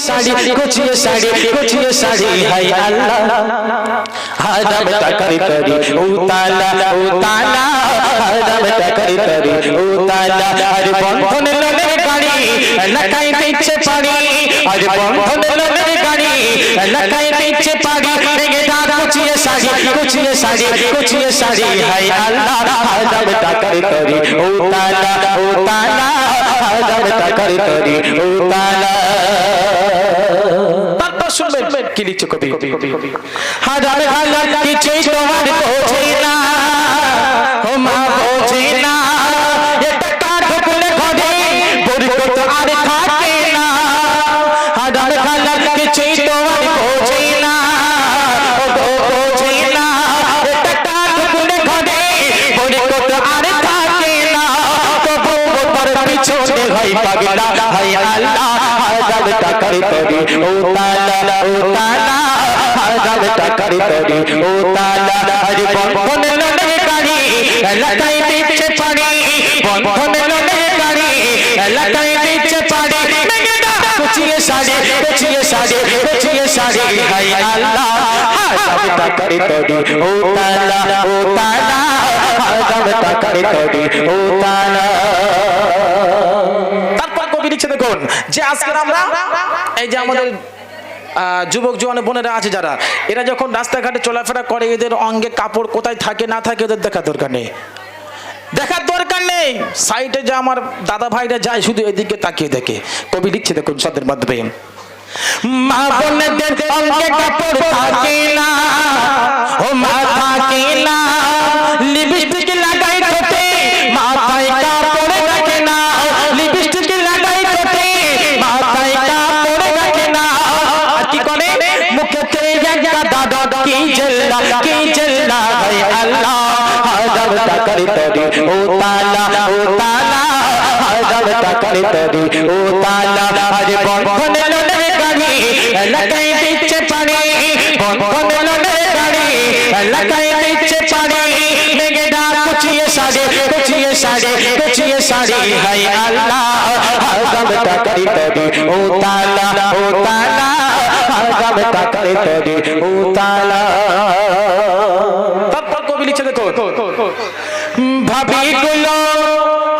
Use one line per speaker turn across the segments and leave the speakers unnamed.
साड़ी कुचिए साड़ी हाय अल्लाह हरदम तकरी तरी उताला उताला हरदम तकरी तरी उताला अरे बंधन लोने गाड़ी लकाई पीछे पड़ी अरे बंधन लोने गाड़ी लकाई पीछे पड़ी मेरे दाद कुचिए साड़ी हाय अल्लाह हरदम तकरी तरी उताला उताला हरदम तकरी तरी उताला सुनबेन কি লিখছে কবি হাজার হাজার কিছুই তোমার বোঝে না ও মা বোঝে না এটা কাঠ বলে ঘরে বরকত আর থাকে না হাজার হাজার কিছুই তোমার বোঝে না ও বোঝে না এটা কাঠ বলে ঘরে বরকত আর থাকে না তবু পর পিছনে হয় পাগলা হয় আল্লাহ হাজার টাকার তরি ও তালা उताला हरदम तकरी तरी उताला अरे बंधन लोने गाड़ी लकाई पीछे पड़ी बंधन लोने गाड़ी लकाई पीछे पड़ी कुचिए साड़ी हाय अल्लाह हरदम तकरी तरी उताला उताला हरदम तकरी तरी उताला তারপর কবি লিখছে দেখুন যে আজকে আমরা এই যে আমাদের যুবক জওয়ান বোনেরা আছে যারা এরা যখন রাস্তাঘাটে চলাফেরা করে এদের অঙ্গে কাপড় কোথায় থাকে না থাকে ওদের দেখার দরকার নেই সাইডে যে আমার দাদা ভাইরা যায় শুধু এদিকে তাকিয়ে দেখে কবি লিখছে দেখুন শব্দের মাধ্যমে মা বোনদের অঙ্গে কাপড় থাকে না ও মা থাকে না লিপস্টিক লাগাই ঠোঁটে মাথায় কাপড় রাখে না লিপস্টিক লাগাই ঠোঁটে মাথায় কাপড় রাখে না কি করে মুখে একটা দাদা কি জেল্লা ভাই আল্লাহ হরদম তকরি তরি উতালা উতালা হরদম তকরি তরি উতালা আরে বন্ধন লোনে গাড়ি লকাই পীछे पड़ी बंधन लोने गाड़ी लकाई पीछे पड़ी मेरे दाद कुचिए साड़ी हाय अल्लाह हरदम तकरी तरी उताला उताला हरदम तकरी तरी उताला তারপর কবি লিখছে দেখো ভাবি গুলো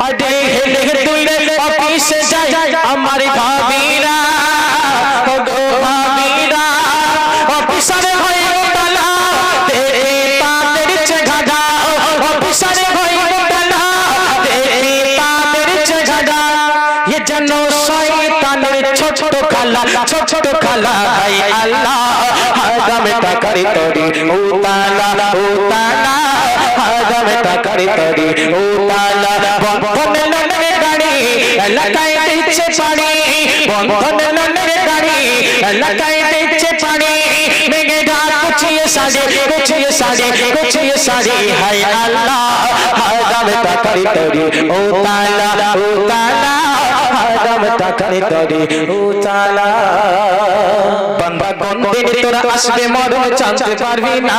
আডে হেলে দুলে অফিসে যায় আমার ভাবিরা গো ভাবিরা অফিসারে হয়ে উতালা তেরে তাদের চেহারা অফিসারে হয়ে উতালা তেরে তাদের চেহারা ये जनो शैताনের ছোট খালা হায় আল্লাহ হরদম তকরি তরি উতালা উতালা হরদম তকরি তরি উতালা বন্ধন লোনে গাড়ি লকাই পীछे पड़ी बंधन लोने गाड़ी लकाई पीछे पड़ी मेरे दाद कुचिए साड़ी हाय अल्लाह हरदम तकरी तरी उताला उताला हरदम तकरी तरी उताला बंदा कोन दिन तोरा আসবে মরণ জানতে পারবি না